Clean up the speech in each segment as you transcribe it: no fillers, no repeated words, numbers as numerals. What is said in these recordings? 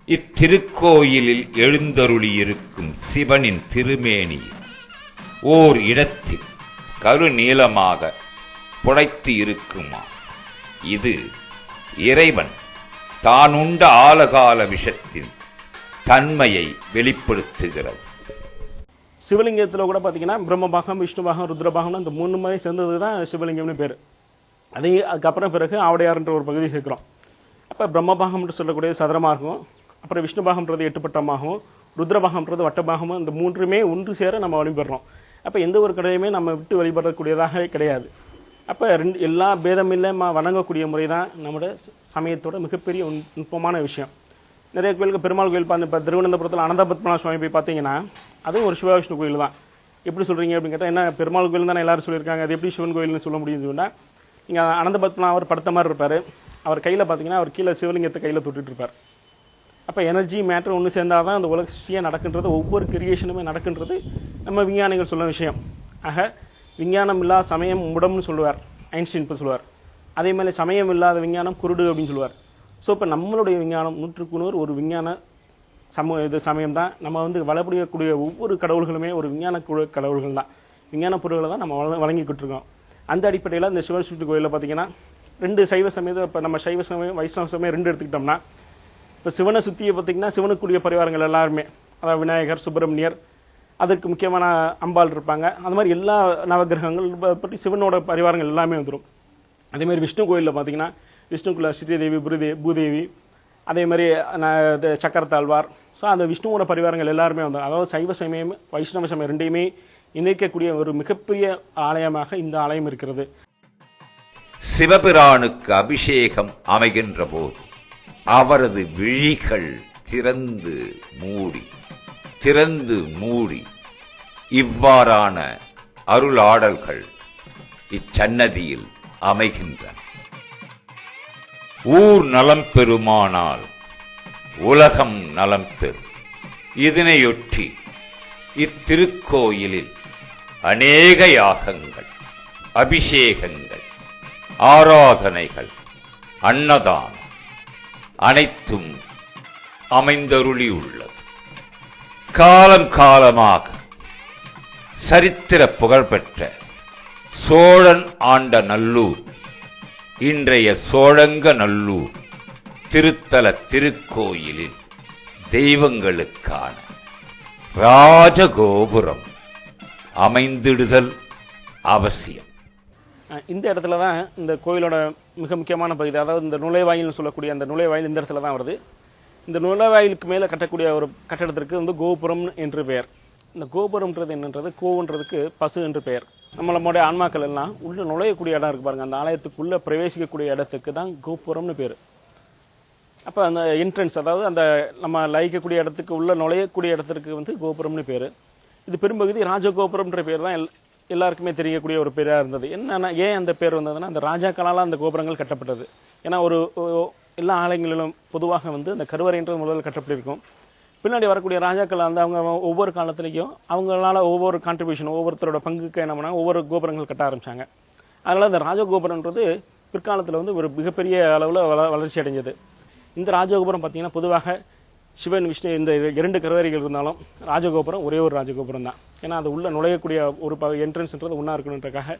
இத்திருக்கோயிலில் எழுந்தருளியிருக்கும் சிவனின் திருமேனி ஓர் இடத்தில் கருநீலமாக புடைத்து இருக்குமா. இது இறைவன் தானுண்ட ஆலகால விஷத்தின் தன்மையை வெளிப்படுத்துகிறது. சிவலிங்கத்தில் கூட பார்த்தீங்கன்னா பிரம்மபாகம், விஷ்ணுபாகம், ருத்ரபாகம் இந்த 3 மாதிரி சேர்ந்தது தான் சிவலிங்கம்னு பேர். அதுக்கப்புறம் பிறகு ஆவுடையார்ன்ற ஒரு பகுதி சேர்க்கிறோம். அப்போ பிரம்மபாகம்னு சொல்லக்கூடியது சதுரமாகவும், அப்புறம் விஷ்ணுபாகம்ன்றது 8 பட்டமாகவும், ருத்ரபாகம்ன்றது வட்டபாகமும், இந்த 3மே ஒன்று சேர நம்ம வழிபடுறோம். அப்போ எந்த ஒரு கடையுமே நம்ம விட்டு வழிபடக்கூடியதாக கிடையாது. அப்போ எல்லா பேதம் இல்லாமல் வணங்கக்கூடிய முறை தான் நம்மளோட சமயத்தோட மிகப்பெரிய நுட்பமான விஷயம். நிறைய கோயிலுக்கு பெருமாள் கோயில் பார்த்து இப்போ திருவனந்தபுரத்தில் அனந்தபத்மநாப சுவாமி போய் பார்த்தீங்கன்னா அதுவும் ஒரு சிவவிஷ்ணு கோயில் தான். எப்படி சொல்கிறீங்க அப்படின்னு கேட்டால், என்ன பெருமாள் கோயில் தானே எல்லாரும் சொல்லியிருக்காங்க, அது எப்படி சிவன் கோயில்னு சொல்ல முடியும்னு சொன்னால், நீங்கள் அனந்தபத்மநாபர் படுத்த மாதிரி இருப்பார். அவர் கையில் பார்த்தீங்கன்னா அவர் கீழே சிவலிங்கத்தை கையில் தொட்டுட்டு இருப்பார். அப்போ எனர்ஜி மேட்டர் ஒன்று சேர்ந்தால் தான் அந்த உலக சிருஷ்டியாக நடக்கின்றது, ஒவ்வொரு கிரியேஷனுமே நடக்கின்றது நம்ம விஞ்ஞானிகள் சொல்ல விஷயம். ஆக விஞ்ஞானம் இல்லாத சமயம் முடம்னு சொல்லுவார் ஐன்ஸ்டீன் இப்போ சொல்லுவார். அதே மாதிரி சமயம் இல்லாத விஞ்ஞானம் குருடு அப்படின்னு சொல்லுவார். ஸோ இப்போ நம்மளுடைய விஞ்ஞானம் 100க்கு 100 ஒரு விஞ்ஞான சமயம் தான். நம்ம வளப்படக்கூடிய ஒவ்வொரு கடவுள்களுமே ஒரு விஞ்ஞான கடவுள்கள் தான், விஞ்ஞான பொருள்களை தான் நம்ம வழங்கிக்கிட்டு இருக்கோம். அந்த அடிப்படையில் இந்த சிவன் கோயிலில் பார்த்தீங்கன்னா 2 சைவ சமயம், இப்போ நம்ம சைவ சமயம் வைஷ்ணவ சமயம் 2 எடுத்துக்கிட்டோம்னா, இப்போ சிவனை சுற்றியை பார்த்தீங்கன்னா சிவனுக்குரிய பரிவாரங்கள் எல்லாருமே, அதாவது விநாயகர், சுப்பிரமணியர், அதற்கு முக்கியமான அம்பாள் இருப்பாங்க. அந்த மாதிரி எல்லா நவகிரகங்கள் பற்றி சிவனோட பரிவாரங்கள் எல்லாமே வந்துடும். அதே மாதிரி விஷ்ணு கோயிலில் பார்த்தீங்கன்னா விஷ்ணுக்குள்ள ஸ்ரீதேவி, பூதேவி, அதே மாதிரி சக்கரத்தாழ்வார், ஸோ அந்த விஷ்ணுவோட பரிவாரங்கள் எல்லாருமே வந்துடும். அதாவது சைவ சமயம் வைஷ்ணவ சமயம் 2யுமே இணைக்கக்கூடிய ஒரு மிகப்பெரிய ஆலயமாக இந்த ஆலயம் இருக்கிறது. சிவபிரானுக்கு அபிஷேகம் அமைகின்ற போது அவரது விழிகள் திறந்து மூடி இவ்வாறான அருளாடல்கள் இச்சன்னதியில் அமைகின்றன. ஊர் நலம் பெறுமானால் உலகம் நலம் பெறும். இதனையொட்டி இத்திருக்கோயிலில் அநேக யாகங்கள், அபிஷேகங்கள், ஆராதனைகள், அன்னதானம் அனைத்தும் அமைந்தருளியுள்ளது. காலம் காலமாக சரித்திர புகழ்பெற்ற சோழன் ஆண்ட நல்லூர், இன்றைய சோழங்க நல்லூர் திருத்தல திருக்கோயிலில் தெய்வங்களுக்கான ராஜகோபுரம் அமைந்திடுதல் அவசியம். இந்த இடத்துல தான் இந்த கோயிலோட மிக முக்கியமான பகுதி, அதாவது இந்த நுழைவாயில்னு சொல்லக்கூடிய அந்த நுழைவாயில் இந்த இடத்துல தான் வருது. இந்த நுழைவாயிலுக்கு மேலே கட்டக்கூடிய ஒரு கட்டடத்திற்கு கோபுரம் என்று பெயர். இந்த கோபுரம்ன்றது என்னன்றது, கோவுன்றதுக்கு பசு என்று பெயர். நம்மளுடைய ஆன்மாக்கள் எல்லாம் உள்ள நுழையக்கூடிய இடம் இருக்கு பாருங்க, அந்த ஆலயத்துக்குள்ள பிரவேசிக்கக்கூடிய இடத்துக்கு தான் கோபுரம்னு பேர். அப்போ அந்த என்ட்ரன்ஸ், அதாவது அந்த நம்ம லயிக்கக்கூடிய இடத்துக்கு உள்ள நுழையக்கூடிய இடத்துக்கு கோபுரம்னு பேர். இது பெரும்பகுதி ராஜகோபுரம்ன்ற பேர் தான் எல்லாருக்குமே தெரியக்கூடிய ஒரு பேராக இருந்தது. என்னன்னா, ஏன் அந்த பேர் வந்ததுன்னா, அந்த ராஜாக்களால் அந்த கோபுரங்கள் கட்டப்பட்டது. ஏன்னா ஒரு எல்லா ஆலயங்களிலும் பொதுவாக அந்த கருவறைன்றது முதல்ல கட்டப்பட்டிருக்கும். பின்னாடி வரக்கூடிய ராஜாக்கள் அவங்க ஒவ்வொரு காலத்திலையும் அவங்களால ஒவ்வொரு கான்ட்ரிபியூஷன், ஒவ்வொருத்தரோட பங்குக்கு என்ன பண்ணாங்க, ஒவ்வொரு கோபுரங்கள் கட்ட ஆரம்பிச்சாங்க. அதனால இந்த ராஜகோபுரம்ன்றது பிற்காலத்தில் ஒரு மிகப்பெரிய அளவில் வளர்ச்சி அடைஞ்சது. இந்த ராஜகோபுரம் பார்த்தீங்கன்னா பொதுவாக சிவன், விஷ்ணு இந்த 2 கருவறைகள் இருந்தாலும் ராஜகோபுரம் ஒரே ஒரு ராஜகோபுரம் தான். ஏன்னா அது உள்ள நுழையக்கூடிய ஒரு என்ட்ரன்ஸ்ன்றது ஒன்றா இருக்கணுன்றக்காக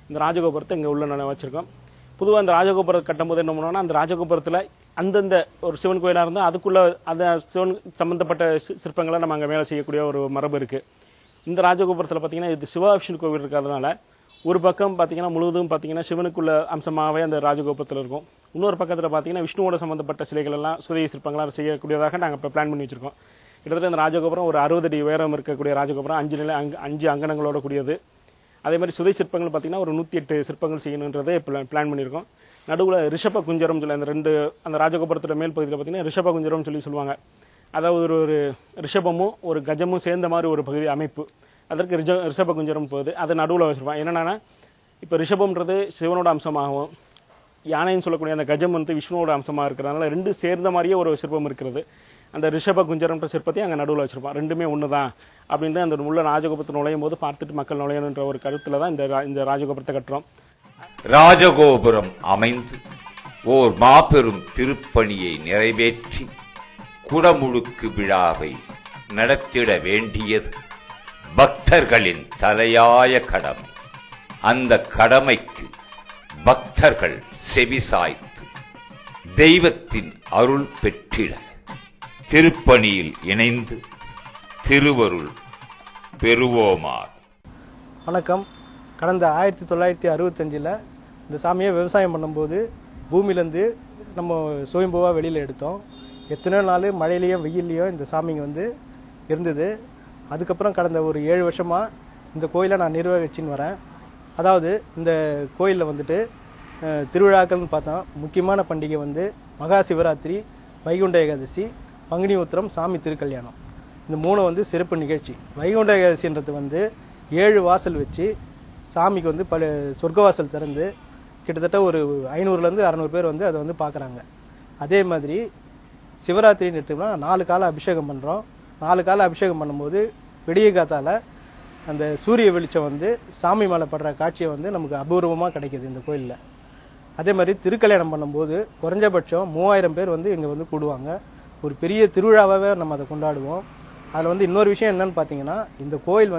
இந்த ராஜகோபுரத்தை இங்கே உள்ள வச்சிருக்கோம். பொதுவாக அந்த ராஜகோபுரம் கட்டும்போது என்ன பண்ணுவோம்னா, அந்த ராஜகோபுரத்தில் அந்தந்த ஒரு சிவன் கோயிலாக இருந்தால் அதுக்குள்ள அந்த சிவன் சம்பந்தப்பட்ட சிற்பங்களை நம்ம அங்கே மேலே செய்யக்கூடிய ஒரு மரபு இருக்குது. இந்த ராஜகோபுரத்தில் பார்த்தீங்கன்னா இது சிவவிஷ்ணு கோவில் இருக்கிறதுனால ஒரு பக்கம் பார்த்தீங்கன்னா முழுவதும் பார்த்தீங்கன்னா சிவனுக்குள்ள அம்சமாகவே அந்த ராஜகோபுரத்தில் இருக்கும். இன்னொரு பக்கத்தில் பார்த்தீங்கன்னா விஷ்ணுவோட சம்பந்தப்பட்ட சிலைகள் எல்லாம் சுதேவி சிற்பங்களாக செய்யக்கூடியதாக நாங்கள் இப்போ பிளான் பண்ணி வச்சிருக்கோம். கிட்டத்தட்ட இந்த ராஜகோபுரம் ஒரு 60 அடி உயரம் இருக்கக்கூடிய ராஜகோபுரம், 5 அங்கணங்களோட கூடியது. அதே மாதிரி சுதை சிற்பங்கள் பார்த்தீங்கன்னா ஒரு 108 சிற்பங்கள் செய்யணுன்றதை பிளான் பண்ணியிருக்கோம். நடுவில் ரிஷப குஞ்சரம் சொல்லி அந்த ராஜகோபுரத்தோட மேல் பகுதியில் பார்த்தீங்கன்னா ரிஷப குஞ்சரம் சொல்லுவாங்க. அதாவது ஒரு ரிஷபமும் ஒரு கஜமும் சேர்ந்த மாதிரி ஒரு பகுதி அமைப்பு, அதற்கு ரிஷப குஞ்சரம் போகுது. அதை நடுவில் வச்சிருப்பாங்க. என்னன்னா, இப்போ ரிஷபம்ன்றது சிவனோட அம்சமாகவும், யானைன்னு சொல்லக்கூடிய அந்த கஜம் விஷ்ணுவோட அம்சமாக இருக்கிறதுனால 2 சேர்ந்த மாதிரியே ஒரு சிற்பம் இருக்கிறது. அந்த ரிஷப குஞ்சரம்ன்ற சிற்பத்தையும் அங்கே நடுவில் வச்சிருப்பான். 2மே ஒன்று தான் அப்படின்னு அந்த உள்ள ராஜகோபுரத்தை நுழையும் போது பார்த்துட்டு மக்கள் நுழையணுன்ற ஒரு கருத்தில் தான் இந்த ராஜகோபுரத்தை கட்டுறோம். ராஜகோபுரம் அமைந்து ஓர் மாபெரும் திருப்பணியை நிறைவேற்றி குடமுழுக்கு விழாவை நடத்திட வேண்டியது பக்தர்களின் தலையாய கடமை. அந்த கடமைக்கு பக்தர்கள் செவிசாய்த்து தெய்வத்தின் அருள் பெற்றிட திருப்பணியில் இணைந்து திருவருள் பெறுவோமார். வணக்கம். கடந்த 1965 இந்த சாமியை விவசாயம் பண்ணும்போது பூமியிலேருந்து நம்ம சுயம்புவாக வெளியில் எடுத்தோம். எத்தனையோ நாள் மழையிலையோ வெயிலையோ இந்த சாமிங்க இருந்தது. அதுக்கப்புறம் கடந்த ஒரு 7 வருஷமாக இந்த கோயிலை நான் நிர்வகிச்சின்னு வரேன். அதாவது இந்த கோயிலில் திருவிழாக்கள்னு பார்த்தா முக்கியமான பண்டிகை மகா சிவராத்திரி, வைகுண்ட ஏகாதசி, பங்குனி உத்திரம், சாமி திருக்கல்யாணம். இந்த 3 சிறப்பு நிகழ்ச்சி. வைகுண்ட ஏகாதசின்றது 7 வாசல் வச்சு சாமிக்கு பல சொர்க்கவாசல் திறந்து கிட்டத்தட்ட ஒரு 500லேருந்து 600 பேர் அதை பார்க்குறாங்க. அதே மாதிரி சிவராத்திரின்னு எடுத்துக்கோன்னா 4 கால அபிஷேகம் பண்ணுறோம். 4 கால அபிஷேகம் பண்ணும்போது விடிய காத்தால அந்த சூரிய வெளிச்சம் சாமி மேலே படுற காட்சியை நமக்கு அபூர்வமாக கிடைக்கிது இந்த கோயிலில். அதே மாதிரி திருக்கல்யாணம் பண்ணும்போது குறைஞ்சபட்சம் 3000 பேர் இங்கே கூடுவாங்க. ஒரு பெரிய திருவிழாவாகவே நம்ம அதை கொண்டாடுவோம். அதில் இன்னொரு விஷயம் என்னன்னு பார்த்தீங்கன்னா, இந்த கோயில்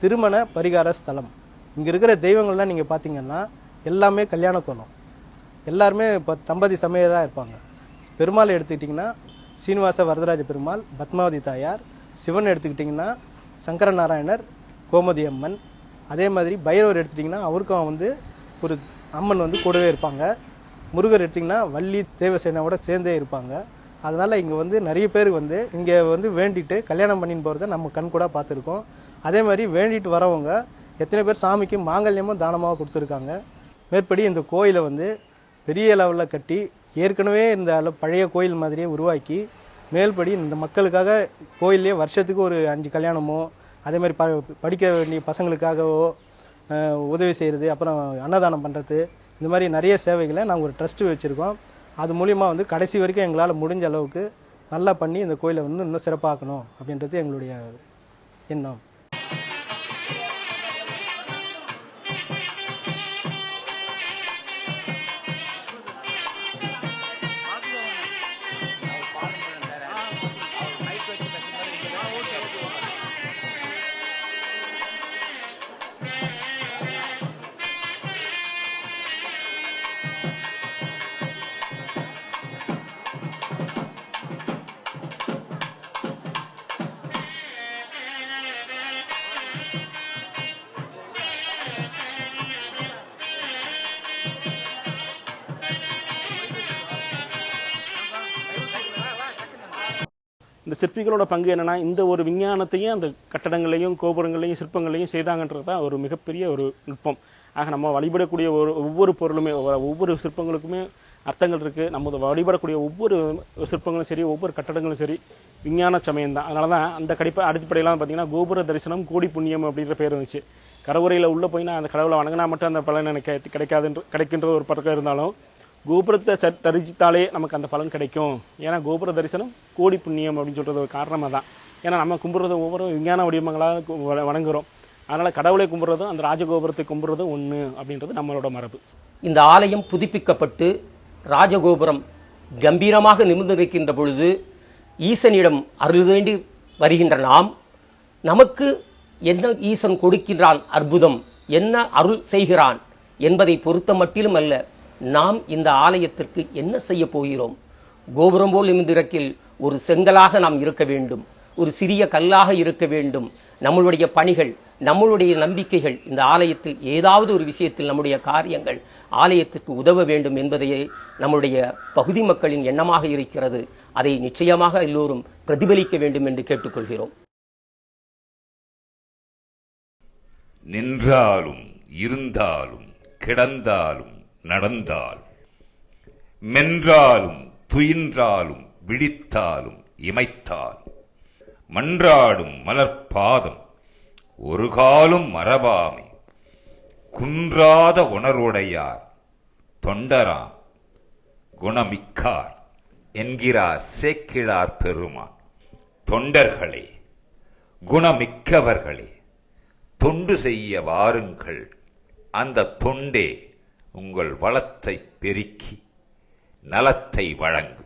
திருமண பரிகார ஸ்தலம். இங்கே இருக்கிற தெய்வங்கள்லாம் நீங்கள் பார்த்தீங்கன்னா எல்லாமே கல்யாண கோலம். எல்லாருமே இப்போ தம்பதி சமையலாக இருப்பாங்க. பெருமாள் எடுத்துக்கிட்டிங்கன்னா சீனிவாச வரதராஜ பெருமாள், பத்மாவதி தாயார். சிவன் எடுத்துக்கிட்டிங்கன்னா சங்கரநாராயணர், கோமதி அம்மன். அதே மாதிரி பைரவர் எடுத்துட்டிங்கன்னா அவருக்கும் ஒரு அம்மன் கூடவே இருப்பாங்க. முருகர் எடுத்திங்கன்னா வள்ளி தேவசேனாவோட சேர்ந்தே இருப்பாங்க. அதனால் இங்கே நிறைய பேர் இங்கே வேண்டிட்டு கல்யாணம் பண்ணின்னு போகிறத நம்ம கண் கூட பார்த்துருக்கோம். அதே மாதிரி வேண்டிட்டு வரவங்க எத்தனை பேர் சாமிக்கு மாங்கல்யமும் தானமாக கொடுத்துருக்காங்க. மேற்படி இந்த கோயிலை பெரிய லெவலில் கட்டி ஏற்கனவே இந்த பழைய கோயில் மாதிரியே உருவாக்கி மேல்படி இந்த மக்களுக்காக கோயிலே வருஷத்துக்கு ஒரு 5 கல்யாணமோ, அதே மாதிரி படிக்க வேண்டிய பசங்களுக்காகவோ உதவி செய்கிறது, அப்புறம் அன்னதானம் பண்ணுறது, இந்த மாதிரி நிறைய சேவைகளை நாங்கள் ஒரு ட்ரஸ்ட்டு வச்சுருக்கோம். அது மூலிமா கடைசி வரைக்கும் எங்களால் முடிஞ்ச அளவுக்கு நல்லா பண்ணி இந்த கோயிலை இன்னும் சிறப்பாக்கணும் அப்படின்றது எங்களுடைய எண்ணம். இந்த சிற்பிகளோட பங்கு என்னன்னா, இந்த ஒரு விஞ்ஞானத்தையும் அந்த கட்டடங்களையும் கோபுரங்களையும் சிற்பங்களையும் செய்தாங்கன்றது தான் ஒரு மிகப்பெரிய ஒரு நுட்பம். ஆக நம்ம வழிபடக்கூடிய ஒவ்வொரு பொருளுமே, ஒவ்வொரு சிற்பங்களுக்குமே அர்த்தங்கள் இருக்கு. நம்ம வழிபடக்கூடிய ஒவ்வொரு சிற்பங்களும் சரி, ஒவ்வொரு கட்டடங்களும் சரி, விஞ்ஞான சமயம் தான். அதனால தான் அந்த அடிப்படையெல்லாம் பார்த்தீங்கன்னா கோபுர தரிசனம் கோடி புண்ணியம் அப்படின்ற பேர் இருந்துச்சு. கருவறையில் உள்ள போய் அந்த கடவுளை வணங்கினா மட்டும் அந்த பலன் எனக்கு கிடைக்கின்ற ஒரு பழக்கம் இருந்தாலும், கோபுரத்தை தரிசித்தாலே நமக்கு அந்த பலன் கிடைக்கும். ஏன்னா கோபுர தரிசனம் கோடி புண்ணியம் அப்படின்னு சொல்றது ஒரு காரணமாக தான். ஏன்னா நம்ம கும்பிட்றது ஒவ்வொரு விஞ்ஞான வடிவங்களாக வணங்குறோம். அதனால கடவுளை கும்பிட்றதும் அந்த ராஜகோபுரத்தை கும்பிட்றதும் ஒன்று அப்படின்றது நம்மளோட மரபு. இந்த ஆலயம் புதுப்பிக்கப்பட்டு ராஜகோபுரம் கம்பீரமாக நிமிர்ந்து நிற்கின்ற பொழுது ஈசனிடம் அருள் வேண்டி வருகின்ற நாம், நமக்கு என்ன ஈசன் கொடுக்கின்றான் அற்புதம், என்ன அருள் செய்கிறான் என்பதை பொறுத்த மட்டிலும் அல்ல, நாம் இந்த ஆலயத்திற்கு என்ன செய்ய போகிறோம். கோபுரம் போல் நிமிர்ந்திருக்கில் ஒரு செங்கலாக நாம் இருக்க வேண்டும், ஒரு சிறிய கல்லாக இருக்க வேண்டும். நம்மளுடைய பணிகள், நம்மளுடைய நம்பிக்கைகள், இந்த ஆலயத்தில் ஏதாவது ஒரு விஷயத்தில் நம்முடைய காரியங்கள் ஆலயத்துக்கு உதவ வேண்டும் என்பதையே நம்முடைய பகுதி மக்களின் எண்ணமாக இருக்கிறது. அதை நிச்சயமாக எல்லோரும் பிரதிபலிக்க வேண்டும் என்று கேட்டுக்கொள்கிறோம். நின்றாலும் இருந்தாலும் கிடந்தாலும் நடந்தாலும் மென்றாலும் துயின்றாலும் விழித்தாலும் இமைத்தாலும் மன்றாடும் மலர்பாதம் ஒரு காலும் மரபாமை குன்றாத உணர்வுடையார் தொண்டராம் குணமிக்கார் என்கிறார் சேக்கிழார் பெருமான். தொண்டர்களே, குணமிக்கவர்களே, தொண்டு செய்ய வாருங்கள். அந்த தொண்டே உங்கள் வளத்தை பெருக்கி நலத்தை வழங்கும்.